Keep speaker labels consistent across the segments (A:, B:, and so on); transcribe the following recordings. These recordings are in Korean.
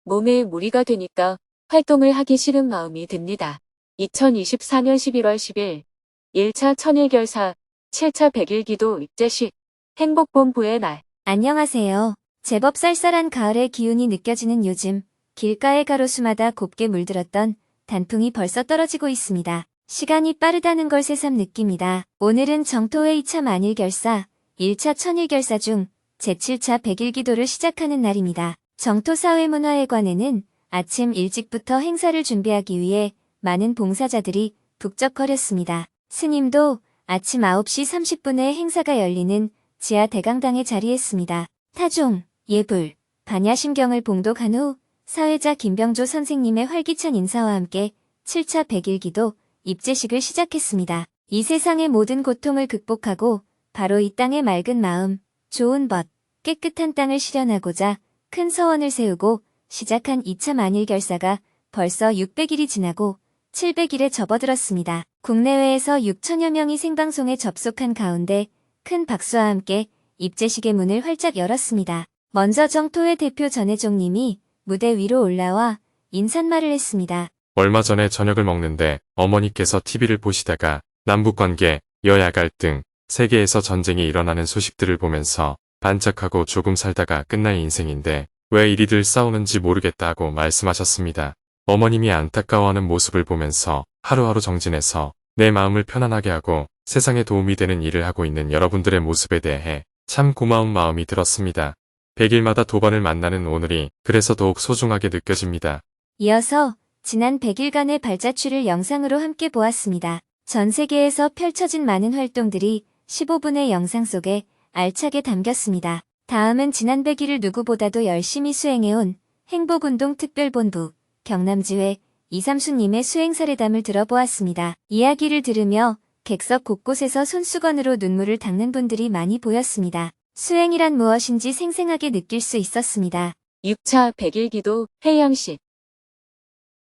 A: 몸에 무리가 되니까 활동을 하기 싫은 마음이 듭니다. 2024년 11월 10일 1차 천일결사 7차 백일기도 입제식 행복본부의 날.
B: 안녕하세요. 제법 쌀쌀한 가을의 기운이 느껴지는 요즘 길가의 가로수마다 곱게 물들었던 단풍이 벌써 떨어지고 있습니다. 시간이 빠르다는 걸 새삼 느낍니다. 오늘은 정토회 2차 만일결사, 1차 천일결사 중 제7차 백일기도를 시작하는 날입니다. 정토사회문화회관에는 아침 일찍부터 행사를 준비하기 위해 많은 봉사자들이 북적거렸습니다. 스님도 아침 9시 30분에 행사가 열리는 지하 대강당에 자리했습니다. 타종, 예불, 반야심경을 봉독한 후 사회자 김병조 선생님의 활기찬 인사와 함께 7차 백일기도 입제식을 시작했습니다. 이 세상의 모든 고통을 극복하고 바로 이 땅의 맑은 마음, 좋은 벗, 깨끗한 땅을 실현하고자 큰 서원을 세우고 시작한 2차 만일결사가 벌써 600일이 지나고 700일에 접어들었습니다. 국내외에서 6천여 명이 생방송에 접속한 가운데 큰 박수와 함께 입제식의 문을 활짝 열었습니다. 먼저 정토회 대표 전혜종 님이 무대 위로 올라와 인사말을 했습니다.
C: 얼마 전에 저녁을 먹는데 어머니께서 TV를 보시다가 남북관계, 여야 갈등, 세계에서 전쟁이 일어나는 소식들을 보면서 반짝하고 조금 살다가 끝날 인생인데 왜 이리들 싸우는지 모르겠다고 말씀하셨습니다. 어머님이 안타까워하는 모습을 보면서 하루하루 정진해서 내 마음을 편안하게 하고 세상에 도움이 되는 일을 하고 있는 여러분들의 모습에 대해 참 고마운 마음이 들었습니다. 100일마다 도반을 만나는 오늘이 그래서 더욱 소중하게 느껴집니다.
B: 이어서 지난 100일간의 발자취를 영상으로 함께 보았습니다. 전 세계에서 펼쳐진 많은 활동들이 15분의 영상 속에 알차게 담겼습니다. 다음은 지난 100일을 누구보다도 열심히 수행해온 행복운동 특별본부 경남지회 이삼수님의 수행 사례담을 들어보았습니다. 이야기를 들으며 객석 곳곳에서 손수건으로 눈물을 닦는 분들이 많이 보였습니다. 수행이란 무엇인지 생생하게 느낄 수 있었습니다.
A: 6차 백일기도 회양식.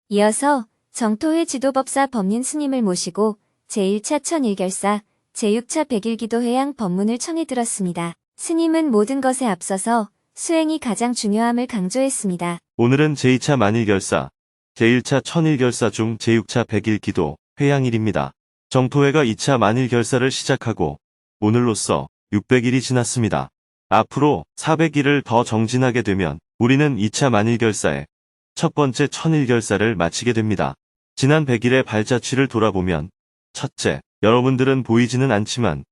B: 이어서 정토회 지도법사 법륜 스님을 모시고 제1차 천일결사, 제6차 백일기도 회양 법문을 청해 들었습니다. 스님은 모든 것에 앞서서 수행이 가장 중요함을 강조했습니다.
D: 오늘은 제2차 만일결사, 제1차 천일결사 중 제6차 백일기도 회양일입니다. 정토회가 2차 만일결사를 시작하고 오늘로써 600일이 지났습니다. 앞으로 400일을 더 정진하게 되면 우리는 2차 만일결사의 첫 번째 천일결사를 마치게 됩니다. 지난 100일의 발자취를 돌아보면 첫째, 여러분들은 보이지는 않지만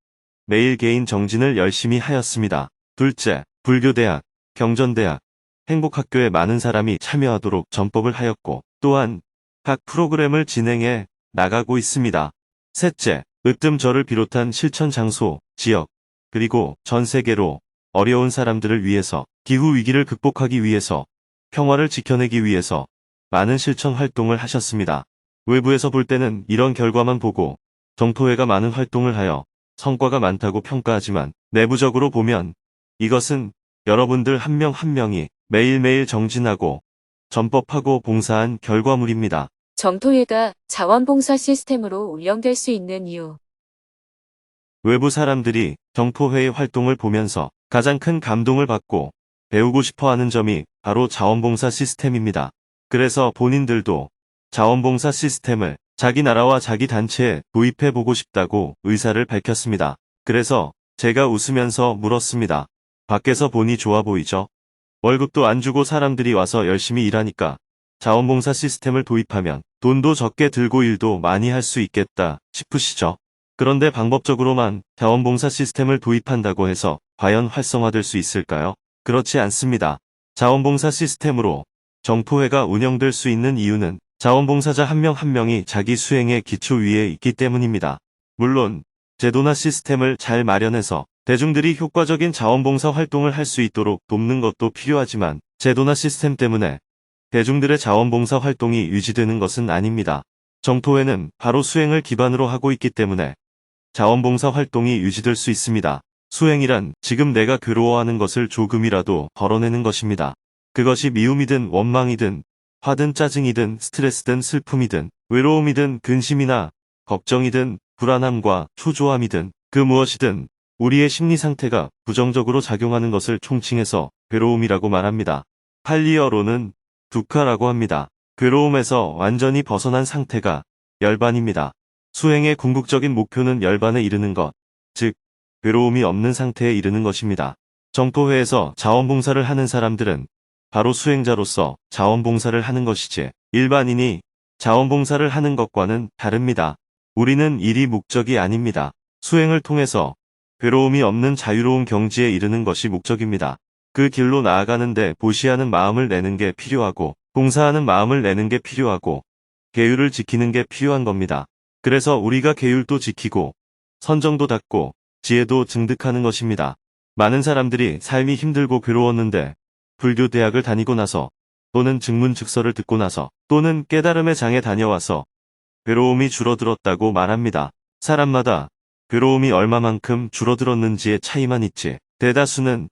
D: 매일 개인 정진을 열심히 하였습니다. 둘째, 불교대학, 경전대학, 행복학교에 많은 사람이 참여하도록 전법을 하였고 또한 각 프로그램을 진행해 나가고 있습니다. 셋째, 으뜸절을 비롯한 실천 장소, 지역, 그리고 전 세계로 어려운 사람들을 위해서 기후위기를 극복하기 위해서 평화를 지켜내기 위해서 많은 실천 활동을 하셨습니다. 외부에서 볼 때는 이런 결과만 보고 정토회가 많은 활동을 하여 성과가 많다고 평가하지만 내부적으로 보면 이것은 여러분들 한 명 한 명이 매일매일 정진하고 전법하고 봉사한 결과물입니다.
A: 정토회가 자원봉사 시스템으로 운영될 수 있는 이유.
D: 외부 사람들이 정토회의 활동을 보면서 가장 큰 감동을 받고 배우고 싶어 하는 점이 바로 자원봉사 시스템입니다. 그래서 본인들도 자원봉사 시스템을 자기 나라와 자기 단체에 도입해보고 싶다고 의사를 밝혔습니다. 그래서 제가 웃으면서 물었습니다. 밖에서 보니 좋아 보이죠? 월급도 안 주고 사람들이 와서 열심히 일하니까 자원봉사 시스템을 도입하면 돈도 적게 들고 일도 많이 할 수 있겠다 싶으시죠? 그런데 방법적으로만 자원봉사 시스템을 도입한다고 해서 과연 활성화될 수 있을까요? 그렇지 않습니다. 자원봉사 시스템으로 정토회가 운영될 수 있는 이유는 자원봉사자 한 명 한 명이 자기 수행의 기초 위에 있기 때문입니다. 물론 제도나 시스템을 잘 마련해서 대중들이 효과적인 자원봉사 활동을 할 수 있도록 돕는 것도 필요하지만 제도나 시스템 때문에 대중들의 자원봉사 활동이 유지되는 것은 아닙니다. 정토회는 바로 수행을 기반으로 하고 있기 때문에 자원봉사 활동이 유지될 수 있습니다. 수행이란 지금 내가 괴로워하는 것을 조금이라도 덜어내는 것입니다. 그것이 미움이든 원망이든 화든 짜증이든 스트레스든 슬픔이든 외로움이든 근심이나 걱정이든 불안함과 초조함이든 그 무엇이든 우리의 심리 상태가 부정적으로 작용하는 것을 총칭해서 괴로움이라고 말합니다. 팔리어로는 두카라고 합니다. 괴로움에서 완전히 벗어난 상태가 열반입니다. 수행의 궁극적인 목표는 열반에 이르는 것, 즉 괴로움이 없는 상태에 이르는 것입니다. 정토회에서 자원봉사를 하는 사람들은 바로 수행자로서 자원봉사를 하는 것이지 일반인이 자원봉사를 하는 것과는 다릅니다. 우리는 일이 목적이 아닙니다. 수행을 통해서 괴로움이 없는 자유로운 경지에 이르는 것이 목적입니다. 그 길로 나아가는데 보시하는 마음을 내는 게 필요하고 봉사하는 마음을 내는 게 필요하고 계율을 지키는 게 필요한 겁니다. 그래서 우리가 계율도 지키고 선정도 닦고 지혜도 증득하는 것입니다. 많은 사람들이 삶이 힘들고 괴로웠는데 불교 대학을 다니고 나서 또는 증문즉서를 듣고 나서 또는 깨달음의 장에 다녀와서 괴로움이 줄어들었다고 말합니다. 사람마다 괴로움이 얼마만큼 줄어들었는지의 차이만 있지 대다수는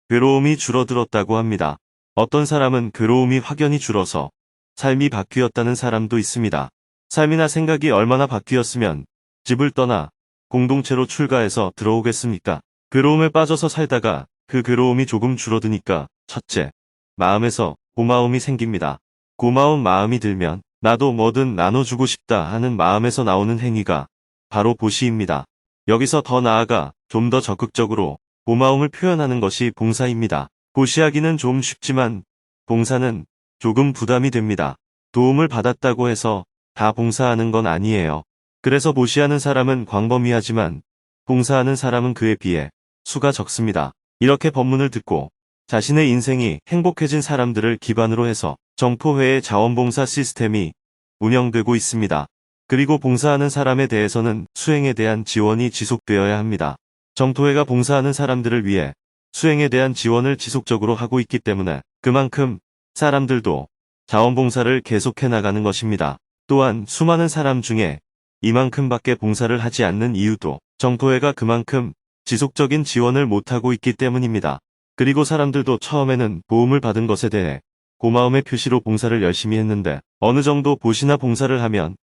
D: 괴로움이 줄어들었다고 합니다. 어떤 사람은 괴로움이 확연히 줄어서 삶이 바뀌었다는 사람도 있습니다. 삶이나 생각이 얼마나 바뀌었으면 집을 떠나 공동체로 출가해서 들어오겠습니까? 괴로움에 빠져서 살다가 그 괴로움이 조금 줄어드니까 첫째, 마음에서 고마움이 생깁니다. 고마운 마음이 들면 나도 뭐든 나눠주고 싶다 하는 마음에서 나오는 행위가 바로 보시입니다. 여기서 더 나아가 좀 더 적극적으로 고마움을 표현하는 것이 봉사입니다. 보시하기는 좀 쉽지만 봉사는 조금 부담이 됩니다. 도움을 받았다고 해서 다 봉사하는 건 아니에요. 그래서 보시하는 사람은 광범위하지만 봉사하는 사람은 그에 비해 수가 적습니다. 이렇게 법문을 듣고 자신의 인생이 행복해진 사람들을 기반으로 해서 정포회의 자원봉사 시스템이 운영되고 있습니다. 그리고 봉사하는 사람에 대해서는 수행에 대한 지원이 지속되어야 합니다. 정토회가 봉사하는 사람들을 위해 수행에 대한 지원을 지속적으로 하고 있기 때문에 그만큼 사람들도 자원봉사를 계속해 나가는 것입니다. 또한 수많은 사람 중에 이만큼밖에 봉사를 하지 않는 이유도 정토회가 그만큼 지속적인 지원을 못하고 있기 때문입니다. 그리고 사람들도 처음에는 도움을 받은 것에 대해 고마움의 표시로 봉사를 열심히 했는데 어느 정도 보시나 봉사를 하면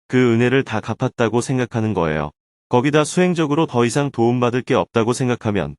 D: 그 은혜를 다 갚았다고 생각하는 거예요. 거기다 수행적으로 더 이상 도움받을 게 없다고 생각하면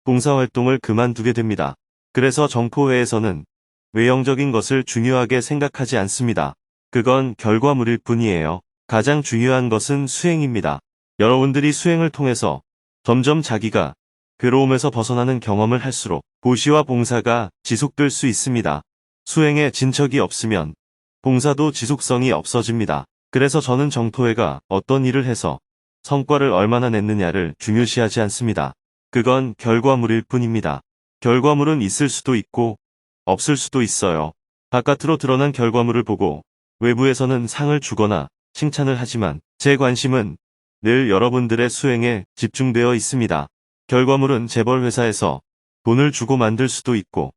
D: 봉사활동을 그만두게 됩니다. 그래서 정포회에서는 외형적인 것을 중요하게 생각하지 않습니다. 그건 결과물일 뿐이에요. 가장 중요한 것은 수행입니다. 여러분들이 수행을 통해서 점점 자기가 괴로움에서 벗어나는 경험을 할수록 보시와 봉사가 지속될 수 있습니다. 수행에 진척이 없으면 봉사도 지속성이 없어집니다. 그래서 저는 정토회가 어떤 일을 해서 성과를 얼마나 냈느냐를 중요시하지 않습니다. 그건 결과물일 뿐입니다. 결과물은 있을 수도 있고 없을 수도 있어요. 바깥으로 드러난 결과물을 보고 외부에서는 상을 주거나 칭찬을 하지만 제 관심은 늘 여러분들의 수행에 집중되어 있습니다. 결과물은 재벌 회사에서 돈을 주고 만들 수도 있고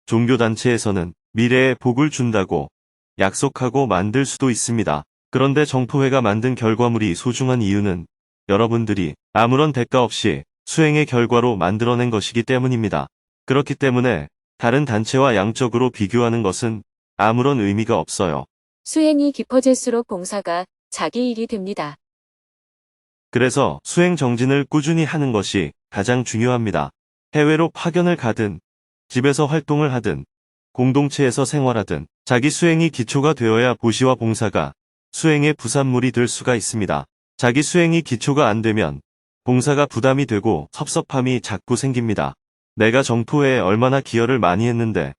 D: 종교단체에서는 미래에 복을 준다고 약속하고 만들 수도 있습니다. 그런데 정토회가 만든 결과물이 소중한 이유는 여러분들이 아무런 대가 없이 수행의 결과로 만들어낸 것이기 때문입니다. 그렇기 때문에 다른 단체와 양적으로 비교하는 것은 아무런 의미가 없어요.
A: 수행이 깊어질수록 봉사가 자기 일이 됩니다.
D: 그래서 수행 정진을 꾸준히 하는 것이 가장 중요합니다. 해외로 파견을 가든 집에서 활동을 하든 공동체에서 생활하든 자기 수행이 기초가 되어야 보시와 봉사가 수행의 부산물이 될 수가 있습니다. 자기 수행이 기초가 안 되면 봉사가 부담이 되고 섭섭함이 자꾸 생깁니다. 내가 정토회에 얼마나 기여를 많이 했는데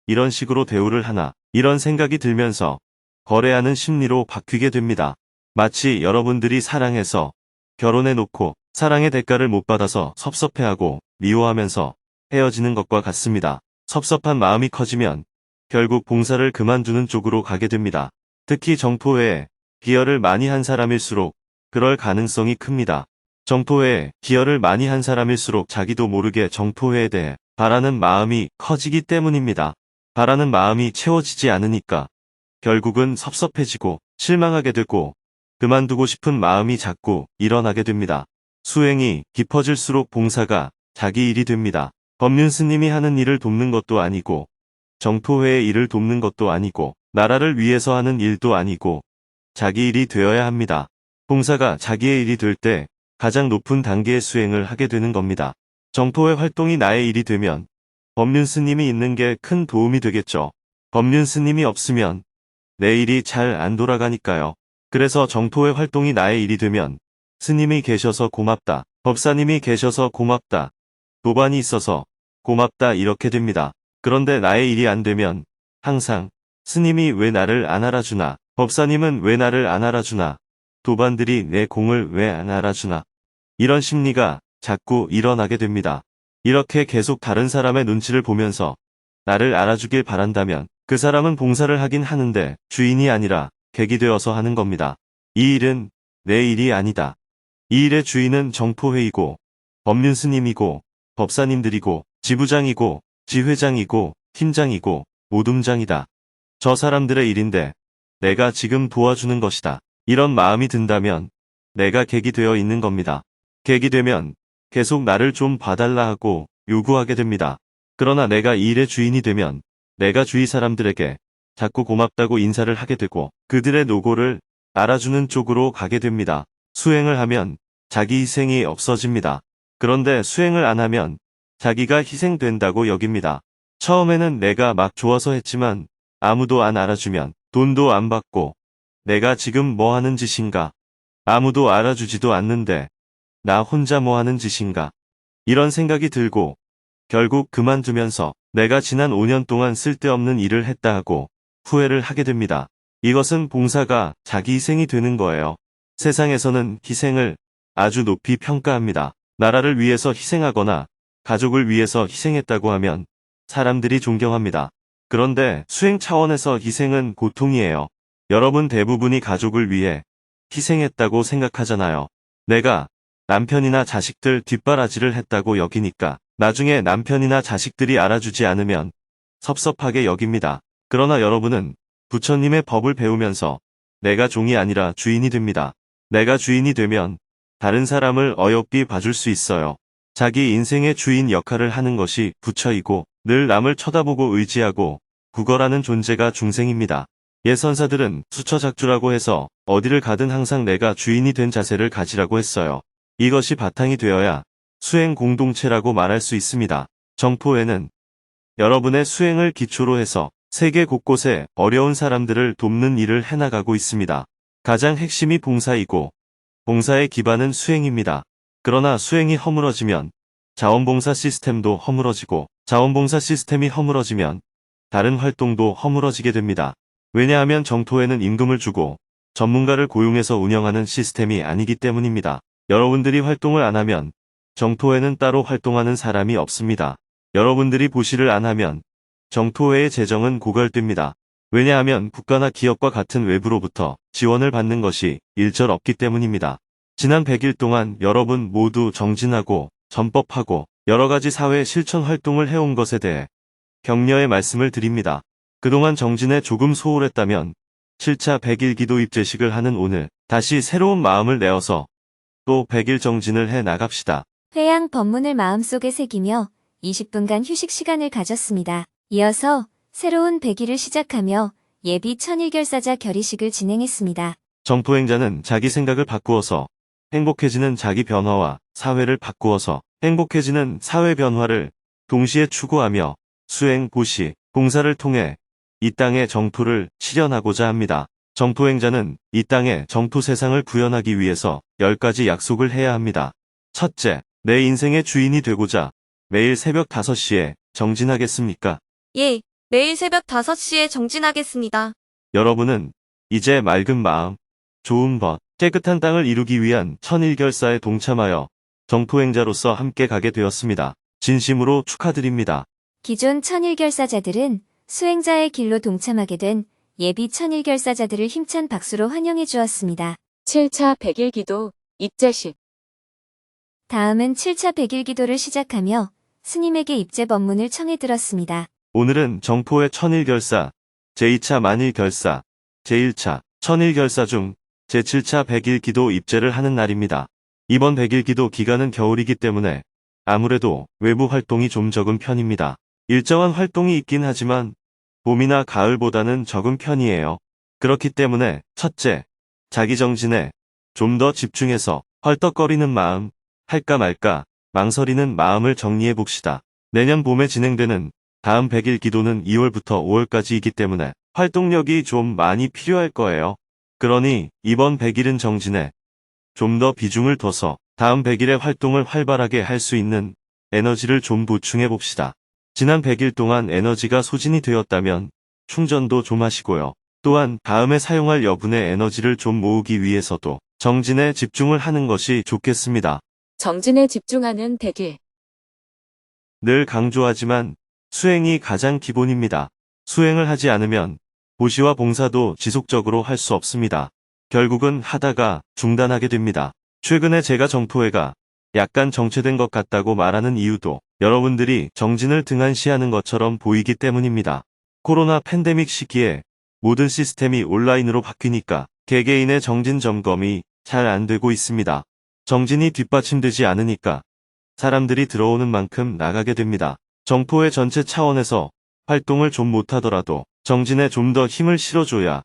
D: 이런 식으로 대우를 하나 이런 생각이 들면서 거래하는 심리로 바뀌게 됩니다. 마치 여러분들이 사랑해서 결혼해놓고 사랑의 대가를 못 받아서 섭섭해하고 미워하면서 헤어지는 것과 같습니다. 섭섭한 마음이 커지면 결국 봉사를 그만두는 쪽으로 가게 됩니다. 특히 정토회에 기여를 많이 한 사람일수록 그럴 가능성이 큽니다. 정토회에 기여를 많이 한 사람일수록 자기도 모르게 정토회에 대해 바라는 마음이 커지기 때문입니다. 바라는 마음이 채워지지 않으니까 결국은 섭섭해지고 실망하게 되고 그만두고 싶은 마음이 자꾸 일어나게 됩니다. 수행이 깊어질수록 봉사가 자기 일이 됩니다. 법륜 스님이 하는 일을 돕는 것도 아니고 정토회의 일을 돕는 것도 아니고 나라를 위해서 하는 일도 아니고 자기 일이 되어야 합니다. 봉사가 자기의 일이 될 때 가장 높은 단계의 수행을 하게 되는 겁니다. 정토회 활동이 나의 일이 되면 법륜 스님이 있는 게 큰 도움이 되겠죠. 법륜 스님이 없으면 내 일이 잘 안 돌아가니까요. 그래서 정토회 활동이 나의 일이 되면 스님이 계셔서 고맙다. 법사님이 계셔서 고맙다. 도반이 있어서 고맙다 이렇게 됩니다. 그런데 나의 일이 안 되면 항상 스님이 왜 나를 안 알아주나, 법사님은 왜 나를 안 알아주나, 도반들이 내 공을 왜 안 알아주나, 이런 심리가 자꾸 일어나게 됩니다. 이렇게 계속 다른 사람의 눈치를 보면서 나를 알아주길 바란다면 그 사람은 봉사를 하긴 하는데 주인이 아니라 객이 되어서 하는 겁니다. 이 일은 내 일이 아니다. 이 일의 주인은 정토회이고 법륜 스님이고 법사님들이고 지부장이고 지회장이고 팀장이고 모둠장이다. 저 사람들의 일인데 내가 지금 도와주는 것이다. 이런 마음이 든다면 내가 객이 되어 있는 겁니다. 객이 되면 계속 나를 좀 봐달라 하고 요구하게 됩니다. 그러나 내가 이 일의 주인이 되면 내가 주위 사람들에게 자꾸 고맙다고 인사를 하게 되고 그들의 노고를 알아주는 쪽으로 가게 됩니다. 수행을 하면 자기 희생이 없어집니다. 그런데 수행을 안 하면 자기가 희생된다고 여깁니다. 처음에는 내가 막 좋아서 했지만 아무도 안 알아주면 돈도 안 받고 내가 지금 뭐 하는 짓인가? 아무도 알아주지도 않는데 나 혼자 뭐 하는 짓인가? 이런 생각이 들고 결국 그만두면서 내가 지난 5년 동안 쓸데없는 일을 했다 하고 후회를 하게 됩니다. 이것은 봉사가 자기 희생이 되는 거예요. 세상에서는 희생을 아주 높이 평가합니다. 나라를 위해서 희생하거나 가족을 위해서 희생했다고 하면 사람들이 존경합니다. 그런데 수행 차원에서 희생은 고통이에요. 여러분 대부분이 가족을 위해 희생했다고 생각하잖아요. 내가 남편이나 자식들 뒷바라지를 했다고 여기니까 나중에 남편이나 자식들이 알아주지 않으면 섭섭하게 여깁니다. 그러나 여러분은 부처님의 법을 배우면서 내가 종이 아니라 주인이 됩니다. 내가 주인이 되면 다른 사람을 어여삐 봐줄 수 있어요. 자기 인생의 주인 역할을 하는 것이 부처이고 늘 남을 쳐다보고 의지하고 구걸하는 존재가 중생입니다. 예선사들은 수처작주라고 해서 어디를 가든 항상 내가 주인이 된 자세를 가지라고 했어요. 이것이 바탕이 되어야 수행 공동체라고 말할 수 있습니다. 정토회는 여러분의 수행을 기초로 해서 세계 곳곳에 어려운 사람들을 돕는 일을 해나가고 있습니다. 가장 핵심이 봉사이고 봉사의 기반은 수행입니다. 그러나 수행이 허물어지면 자원봉사 시스템도 허물어지고 자원봉사 시스템이 허물어지면 다른 활동도 허물어지게 됩니다. 왜냐하면 정토회는 임금을 주고 전문가를 고용해서 운영하는 시스템이 아니기 때문입니다. 여러분들이 활동을 안 하면 정토회는 따로 활동하는 사람이 없습니다. 여러분들이 보시를 안 하면 정토회의 재정은 고갈됩니다. 왜냐하면 국가나 기업과 같은 외부로부터 지원을 받는 것이 일절 없기 때문입니다. 지난 100일 동안 여러분 모두 정진하고 전법하고 여러가지 사회 실천 활동을 해온 것에 대해 격려의 말씀을 드립니다. 그동안 정진에 조금 소홀했다면 7차 100일 기도 입제식을 하는 오늘 다시 새로운 마음을 내어서 또 100일 정진을 해 나갑시다.
B: 회양 법문을 마음속에 새기며 20분간 휴식 시간을 가졌습니다. 이어서 새로운 100일을 시작하며 예비 천일결사자 결의식을 진행했습니다.
D: 정토행자는 자기 생각을 바꾸어서 행복해지는 자기 변화와 사회를 바꾸어서 행복해지는 사회 변화를 동시에 추구하며 수행, 보시, 봉사를 통해 이 땅의 정토를 실현하고자 합니다. 정토행자는 이 땅의 정토 세상을 구현하기 위해서 10가지 약속을 해야 합니다. 첫째, 내 인생의 주인이 되고자 매일 새벽 5시에 정진하겠습니까?
E: 예, 매일 새벽 5시에 정진하겠습니다.
D: 여러분은 이제 맑은 마음, 좋은 벗, 깨끗한 땅을 이루기 위한 천일결사에 동참하여 정토행자로서 함께 가게 되었습니다. 진심으로 축하드립니다.
B: 기존 천일결사자들은 수행자의 길로 동참하게 된 예비 천일결사자들을 힘찬 박수로 환영해 주었습니다.
A: 7차 100일 기도 입제식.
B: 다음은 7차 100일 기도를 시작하며 스님에게 입제 법문을 청해 들었습니다.
D: 오늘은 정토의 천일결사, 제2차 만일결사, 제1차 천일결사 중 제7차 100일 기도 입제를 하는 날입니다. 이번 100일 기도 기간은 겨울이기 때문에 아무래도 외부 활동이 좀 적은 편입니다. 일정한 활동이 있긴 하지만 봄이나 가을보다는 적은 편이에요. 그렇기 때문에 첫째, 자기 정진에 좀 더 집중해서 헐떡거리는 마음, 할까 말까 망설이는 마음을 정리해 봅시다. 내년 봄에 진행되는 다음 100일 기도는 2월부터 5월까지이기 때문에 활동력이 좀 많이 필요할 거예요. 그러니 이번 100일은 정진에 좀 더 비중을 둬서 다음 100일의 활동을 활발하게 할 수 있는 에너지를 좀 보충해 봅시다. 지난 100일 동안 에너지가 소진이 되었다면 충전도 좀 하시고요. 또한 다음에 사용할 여분의 에너지를 좀 모으기 위해서도 정진에 집중을 하는 것이 좋겠습니다.
A: 정진에 집중하는 100일.
D: 늘 강조하지만 수행이 가장 기본입니다. 수행을 하지 않으면 보시와 봉사도 지속적으로 할 수 없습니다. 결국은 하다가 중단하게 됩니다. 최근에 제가 정토회가 약간 정체된 것 같다고 말하는 이유도 여러분들이 정진을 등한시하는 것처럼 보이기 때문입니다. 코로나 팬데믹 시기에 모든 시스템이 온라인으로 바뀌니까 개개인의 정진 점검이 잘 안 되고 있습니다. 정진이 뒷받침되지 않으니까 사람들이 들어오는 만큼 나가게 됩니다. 정토회 전체 차원에서 활동을 좀 못하더라도 정진에 좀 더 힘을 실어줘야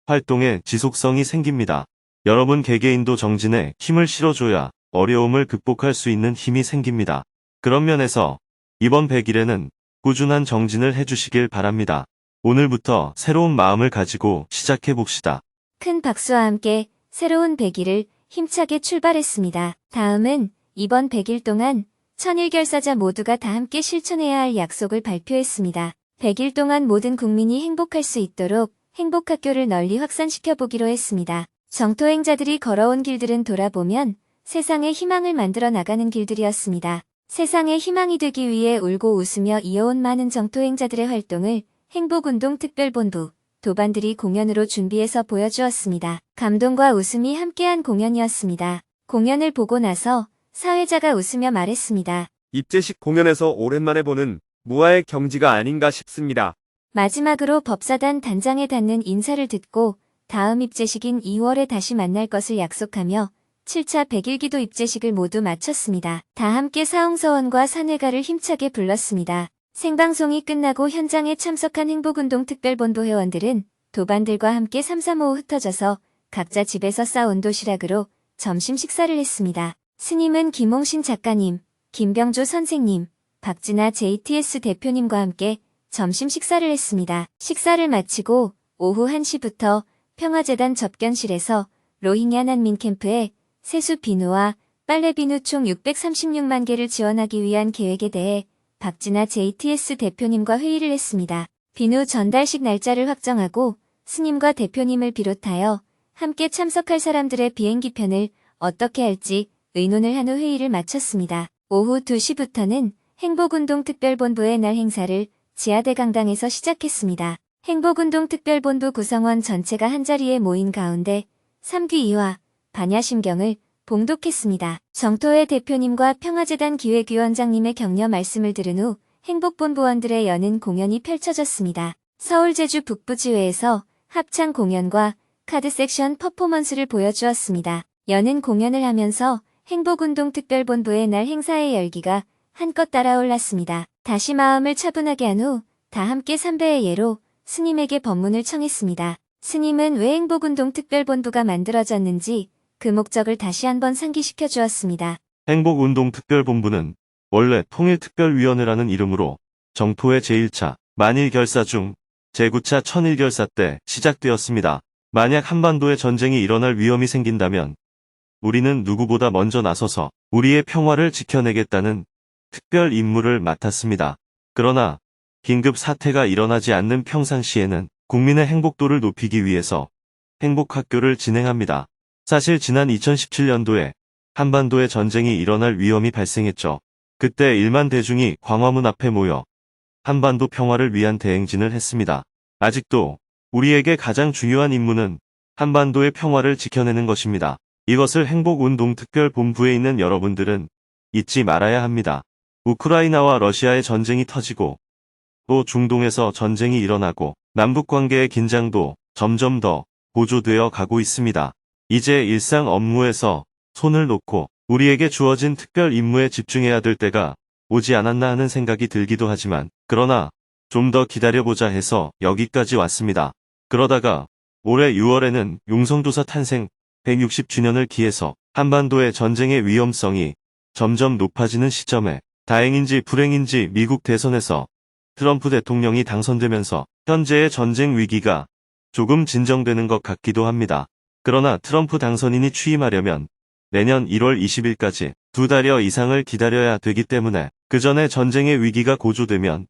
D: 활동에 지속성이 생깁니다. 여러분 개개인도 정진에 힘을 실어줘야 어려움을 극복할 수 있는 힘이 생깁니다. 그런 면에서 이번 100일에는 꾸준한 정진을 해주시길 바랍니다. 오늘부터 새로운 마음을 가지고 시작해 봅시다.
B: 큰 박수와 함께 새로운 100일을 힘차게 출발했습니다. 다음은 이번 100일 동안 천일결사자 모두가 다 함께 실천해야 할 약속을 발표했습니다. 100일 동안 모든 국민이 행복할 수 있도록 행복학교를 널리 확산시켜 보기로 했습니다. 정토행자들이 걸어온 길들은 돌아보면 세상에 희망을 만들어 나가는 길들이었습니다. 세상에 희망이 되기 위해 울고 웃으며 이어온 많은 정토행자들의 활동을 행복운동 특별본부, 도반들이 공연으로 준비해서 보여주었습니다. 감동과 웃음이 함께한 공연이었습니다. 공연을 보고 나서 사회자가 웃으며 말했습니다.
F: 입제식 공연에서 오랜만에 보는 무아의 경지가 아닌가 싶습니다.
B: 마지막으로 법사단 단장에 닿는 인사를 듣고 다음 입제식인 2월에 다시 만날 것을 약속하며 7차 100일 기도 입제식을 모두 마쳤습니다. 다 함께 사홍서원과 산회가를 힘차게 불렀습니다. 생방송이 끝나고 현장에 참석한 행복운동 특별본부 회원들은 도반들과 함께 삼삼오오 흩어져서 각자 집에서 싸온 도시락으로 점심 식사를 했습니다. 스님은 김홍신 작가님, 김병조 선생님, 박진아 JTS 대표님과 함께 점심 식사를 했습니다. 식사를 마치고 오후 1시부터 평화재단 접견실에서 로힝야 난민 캠프에 세수 비누와 빨래 비누 총 636만 개를 지원하기 위한 계획에 대해 박진아 JTS 대표님과 회의를 했습니다. 비누 전달식 날짜를 확정하고 스님과 대표님을 비롯하여 함께 참석할 사람들의 비행기편을 어떻게 할지 의논을 한 후 회의를 마쳤습니다. 오후 2시부터는 행복운동 특별본부의 날 행사를 지하대강당에서 시작했습니다. 행복운동 특별본부 구성원 전체가 한자리에 모인 가운데 3귀 2화, 반야심경을 봉독했습니다. 정토회 대표님과 평화재단 기획위원장님의 격려 말씀을 들은 후 행복본부원들의 여는 공연이 펼쳐졌습니다. 서울 제주 북부지회에서 합창 공연과 카드 섹션 퍼포먼스를 보여주었습니다. 여는 공연을 하면서 행복운동 특별본부의 날 행사의 열기가 한껏 따라올랐습니다. 다시 마음을 차분하게 한 후 다 함께 삼배의 예로 스님에게 법문을 청했습니다. 스님은 왜 행복운동 특별본부가 만들어졌는지 그 목적을 다시 한번 상기시켜 주었습니다.
D: 행복운동특별본부는 원래 통일특별위원회라는 이름으로 정토회 제1차 만일결사 중 제9차 천일결사 때 시작되었습니다. 만약 한반도에 전쟁이 일어날 위험이 생긴다면 우리는 누구보다 먼저 나서서 우리의 평화를 지켜내겠다는 특별 임무를 맡았습니다. 그러나 긴급 사태가 일어나지 않는 평상시에는 국민의 행복도를 높이기 위해서 행복학교를 진행합니다. 사실 지난 2017년도에 한반도에 전쟁이 일어날 위험이 발생했죠. 그때 1만 대중이 광화문 앞에 모여 한반도 평화를 위한 대행진을 했습니다. 아직도 우리에게 가장 중요한 임무는 한반도의 평화를 지켜내는 것입니다. 이것을 행복운동특별본부에 있는 여러분들은 잊지 말아야 합니다. 우크라이나와 러시아의 전쟁이 터지고 또 중동에서 전쟁이 일어나고 남북관계의 긴장도 점점 더 고조되어 가고 있습니다. 이제 일상 업무에서 손을 놓고 우리에게 주어진 특별 임무에 집중해야 될 때가 오지 않았나 하는 생각이 들기도 하지만 그러나 좀 더 기다려보자 해서 여기까지 왔습니다. 그러다가 올해 6월에는 용성도사 탄생 160주년을 기해서 한반도의 전쟁의 위험성이 점점 높아지는 시점에 다행인지 불행인지 미국 대선에서 트럼프 대통령이 당선되면서 현재의 전쟁 위기가 조금 진정되는 것 같기도 합니다. 그러나 트럼프 당선인이 취임하려면 내년 1월 20일까지 2달여 이상을 기다려야 되기 때문에 그 전에 전쟁의 위기가 고조되면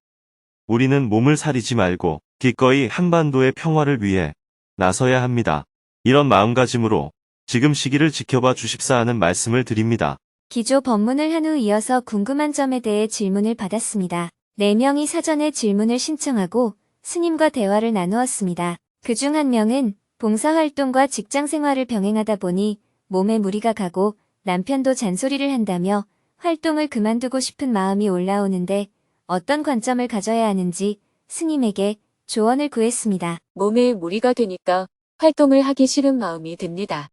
D: 우리는 몸을 사리지 말고 기꺼이 한반도의 평화를 위해 나서야 합니다. 이런 마음가짐으로 지금 시기를 지켜봐 주십사 하는 말씀을 드립니다.
B: 기조 법문을 한 후 이어서 궁금한 점에 대해 질문을 받았습니다. 4명이 사전에 질문을 신청하고 스님과 대화를 나누었습니다. 그중 한 명은 봉사활동과 직장생활을 병행하다 보니 몸에 무리가 가고 남편도 잔소리를 한다며 활동을 그만두고 싶은 마음이 올라오는데 어떤 관점을 가져야 하는지 스님에게 조언을 구했습니다.
A: 몸에 무리가 되니까 활동을 하기 싫은 마음이 듭니다.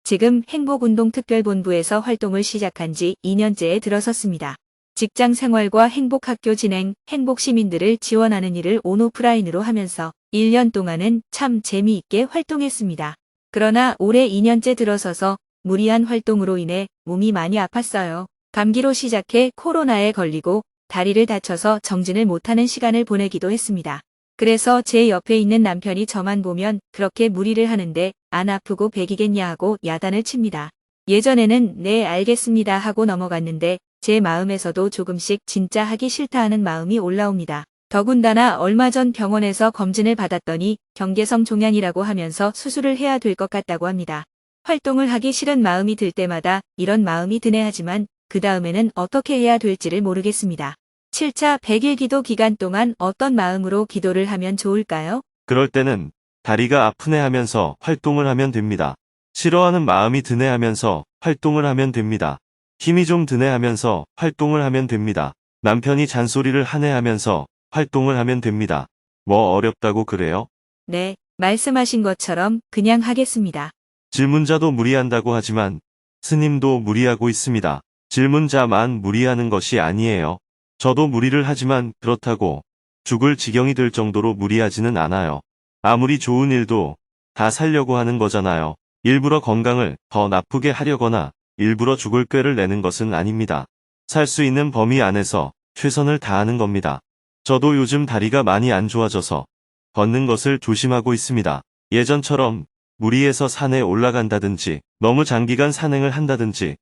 G: 지금 행복운동특별본부에서 활동을 시작한 지 2년째에 들어섰습니다. 직장 생활과 행복학교 진행, 행복시민들을 지원하는 일을 온오프라인으로 하면서 1년 동안은 참 재미있게 활동했습니다. 그러나 올해 2년째 들어서서 무리한 활동으로 인해 몸이 많이 아팠어요. 감기로 시작해 코로나에 걸리고 다리를 다쳐서 정진을 못하는 시간을 보내기도 했습니다. 그래서 제 옆에 있는 남편이 저만 보면 그렇게 무리를 하는데 안 아프고 백이겠냐 하고 야단을 칩니다. 예전에는 네 알겠습니다 하고 넘어갔는데 제 마음에서도 조금씩 진짜 하기 싫다 하는 마음이 올라옵니다. 더군다나 얼마 전 병원에서 검진을 받았더니 경계성 종양이라고 하면서 수술을 해야 될 것 같다고 합니다. 활동을 하기 싫은 마음이 들 때마다 이런 마음이 드네 하지만 그 다음에는 어떻게 해야 될지를 모르겠습니다. 7차 100일 기도 기간 동안 어떤 마음으로 기도를 하면 좋을까요?
D: 그럴 때는 다리가 아프네 하면서 활동을 하면 됩니다. 싫어하는 마음이 드네 하면서 활동을 하면 됩니다. 힘이 좀 드네 하면서 활동을 하면 됩니다. 남편이 잔소리를 하네 하면서 활동을 하면 됩니다. 뭐 어렵다고 그래요?
G: 네, 말씀하신 것처럼 그냥 하겠습니다.
D: 질문자도 무리한다고 하지만 스님도 무리하고 있습니다. 질문자만 무리하는 것이 아니에요. 저도 무리를 하지만 그렇다고 죽을 지경이 될 정도로 무리하지는 않아요. 아무리 좋은 일도 다 살려고 하는 거잖아요. 일부러 건강을 더 나쁘게 하려거나 일부러 죽을 꾀를 내는 것은 아닙니다. 살 수 있는 범위 안에서 최선을 다하는 겁니다. 저도 요즘 다리가 많이 안 좋아져서 걷는 것을 조심하고 있습니다. 예전처럼 무리해서 산에 올라간다든지 너무 장기간 산행을 한다든지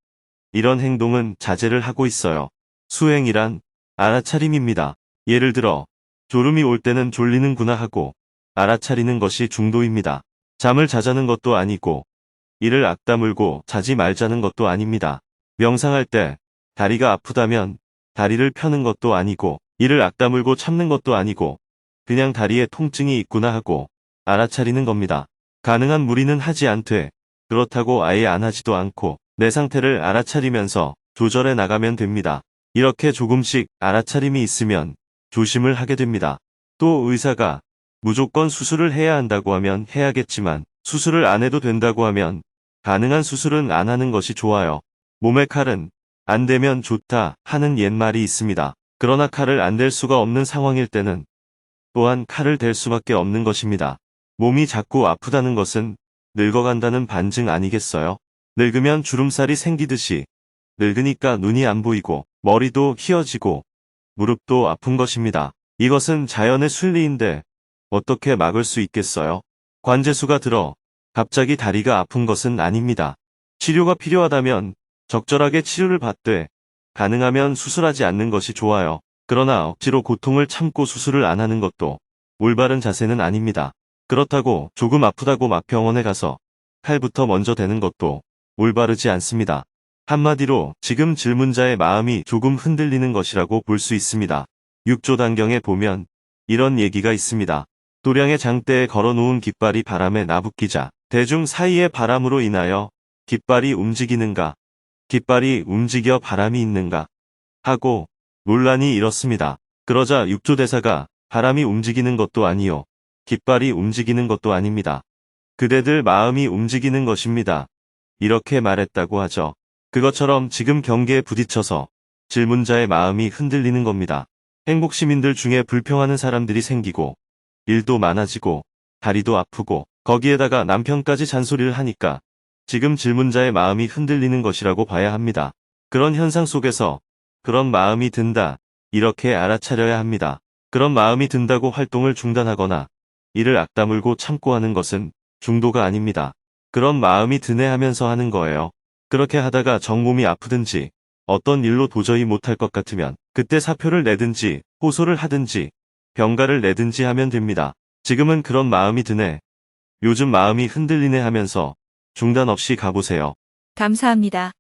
D: 이런 행동은 자제를 하고 있어요. 수행이란 알아차림입니다. 예를 들어 졸음이 올 때는 졸리는구나 하고 알아차리는 것이 중도입니다. 잠을 자자는 것도 아니고 이를 악다물고 자지 말자는 것도 아닙니다. 명상할 때 다리가 아프다면 다리를 펴는 것도 아니고 이를 악다물고 참는 것도 아니고 그냥 다리에 통증이 있구나 하고 알아차리는 겁니다. 가능한 무리는 하지 않되 그렇다고 아예 안 하지도 않고 내 상태를 알아차리면서 조절해 나가면 됩니다. 이렇게 조금씩 알아차림이 있으면 조심을 하게 됩니다. 또 의사가 무조건 수술을 해야 한다고 하면 해야겠지만 수술을 안 해도 된다고 하면 가능한 수술은 안 하는 것이 좋아요. 몸의 칼은 안 되면 좋다 하는 옛말이 있습니다. 그러나 칼을 안 댈 수가 없는 상황일 때는 또한 칼을 댈 수밖에 없는 것입니다. 몸이 자꾸 아프다는 것은 늙어간다는 반증 아니겠어요? 늙으면 주름살이 생기듯이 늙으니까 눈이 안 보이고 머리도 휘어지고 무릎도 아픈 것입니다. 이것은 자연의 순리인데 어떻게 막을 수 있겠어요? 관제수가 들어 갑자기 다리가 아픈 것은 아닙니다. 치료가 필요하다면 적절하게 치료를 받되 가능하면 수술하지 않는 것이 좋아요. 그러나 억지로 고통을 참고 수술을 안 하는 것도 올바른 자세는 아닙니다. 그렇다고 조금 아프다고 막 병원에 가서 칼부터 먼저 대는 것도 올바르지 않습니다. 한마디로 지금 질문자의 마음이 조금 흔들리는 것이라고 볼 수 있습니다. 6조단경에 보면 이런 얘기가 있습니다. 도량의 장대에 걸어놓은 깃발이 바람에 나부끼자 대중 사이의 바람으로 인하여 깃발이 움직이는가, 깃발이 움직여 바람이 있는가 하고 논란이 일었습니다. 그러자 6조 대사가 바람이 움직이는 것도 아니요, 깃발이 움직이는 것도 아닙니다. 그대들 마음이 움직이는 것입니다. 이렇게 말했다고 하죠. 그것처럼 지금 경계에 부딪혀서 질문자의 마음이 흔들리는 겁니다. 행복 시민들 중에 불평하는 사람들이 생기고 일도 많아지고 다리도 아프고 거기에다가 남편까지 잔소리를 하니까 지금 질문자의 마음이 흔들리는 것이라고 봐야 합니다. 그런 현상 속에서 그런 마음이 든다. 이렇게 알아차려야 합니다. 그런 마음이 든다고 활동을 중단하거나 이를 악다물고 참고 하는 것은 중도가 아닙니다. 그런 마음이 드네 하면서 하는 거예요. 그렇게 하다가 정몸이 아프든지 어떤 일로 도저히 못할 것 같으면 그때 사표를 내든지 호소를 하든지 병가를 내든지 하면 됩니다. 지금은 그런 마음이 드네. 요즘 마음이 흔들리네 하면서 중단 없이 가보세요.
G: 감사합니다.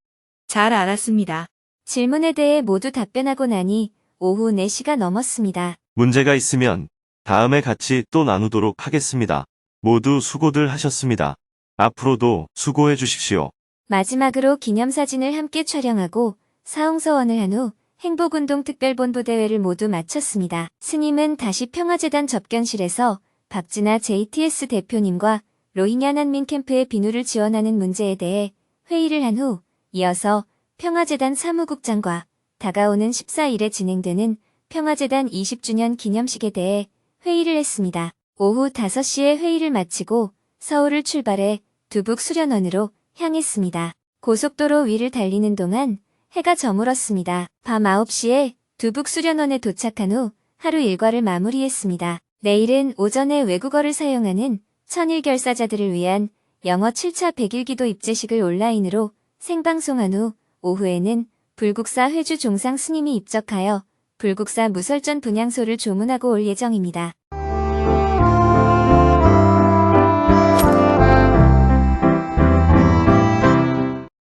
G: 잘 알았습니다.
B: 질문에 대해 모두 답변하고 나니 오후 4시가 넘었습니다.
D: 문제가 있으면 다음에 같이 또 나누도록 하겠습니다. 모두 수고들 하셨습니다. 앞으로도 수고해 주십시오.
B: 마지막으로 기념사진을 함께 촬영하고 사홍서원을 한 후 행복운동 특별본부 대회를 모두 마쳤습니다. 스님은 다시 평화재단 접견실에서 박진아 JTS 대표님과 로힝야 난민 캠프의 비누를 지원하는 문제에 대해 회의를 한 후 이어서 평화재단 사무국장과 다가오는 14일에 진행되는 평화재단 20주년 기념식에 대해 회의를 했습니다. 오후 5시에 회의를 마치고 서울을 출발해 두북 수련원으로 향했습니다. 고속도로 위를 달리는 동안 해가 저물었습니다. 밤 9시에 두북 수련원에 도착한 후 하루 일과를 마무리했습니다. 내일은 오전에 외국어를 사용하는 천일 결사자들을 위한 영어 7차 100일기도 입제식을 온라인으로 생방송한 후 오후에는 불국사 회주 종상 스님이 입적하여 불국사 무설전 분향소를 조문하고 올 예정입니다.